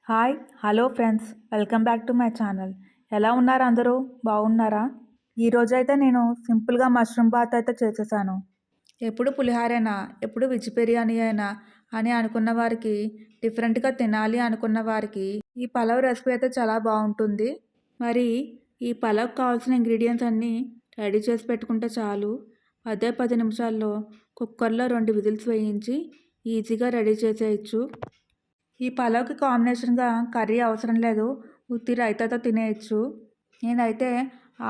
Hi hello friends, welcome back to my channel. ఎలా ఉన్నారు అందరూ? బాగున్నారా? ఈరోజైతే నేను సింపుల్గా మష్రూమ్ బాత్ అయితే చేసేసాను. ఎప్పుడు పులిహారేనా, ఎప్పుడు వెజ్ బిర్యానీ అయినా అని అనుకున్న వారికి, డిఫరెంట్గా తినాలి అనుకున్న వారికి ఈ పలావ్ రెసిపీ అయితే చాలా బాగుంటుంది. మరి ఈ పలావ్కి కావాల్సిన ఇంగ్రీడియంట్స్ అన్నీ రెడీ చేసి పెట్టుకుంటే చాలు. 10 నిమిషాల్లో కుక్కర్లో 2 విజిల్స్ వేయించి ఈజీగా రెడీ చేసేయచ్చు. ఈ పలావ్కి కాంబినేషన్గా కర్రీ అవసరం లేదు, ఉత్తి రైతాతో తినేయచ్చు. నేనైతే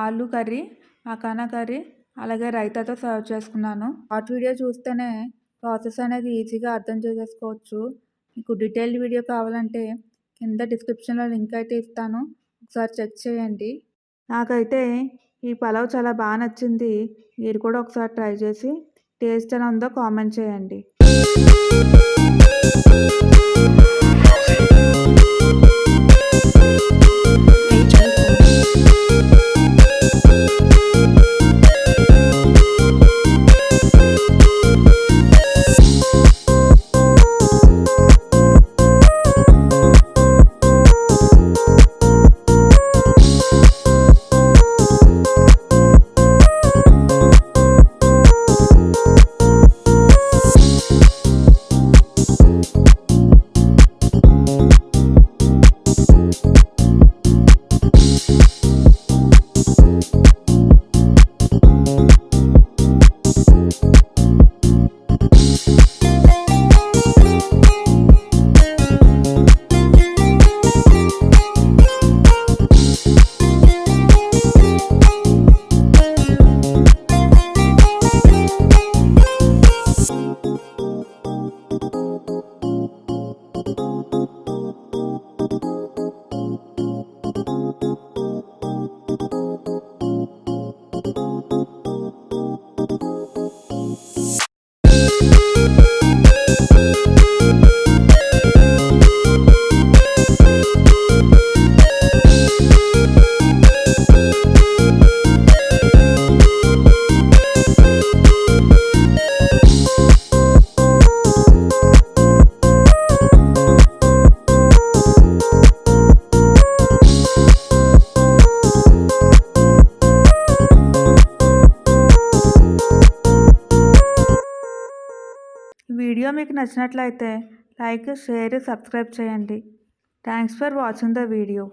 ఆలు కర్రీ, మకానా కర్రీ, అలాగే రైతాతో సర్వ్ చేసుకున్నాను. షార్ట్ వీడియో చూస్తేనే ప్రాసెస్ అనేది ఈజీగా అర్థం చేసేసుకోవచ్చు. మీకు డీటెయిల్డ్ వీడియో కావాలంటే కింద డిస్క్రిప్షన్లో లింక్ అయితే ఇస్తాను, ఒకసారి చెక్ చేయండి. నాకైతే ఈ పలావ్ చాలా బాగా నచ్చింది. మీరు కూడా ఒకసారి ట్రై చేసి టేస్ట్ ఎలా ఉందో కామెంట్ చేయండి. వీడియో మీకు నచ్చినట్లయితే లైక్, షేర్, సబ్స్క్రైబ్ చేయండి. Thanks for watching the video.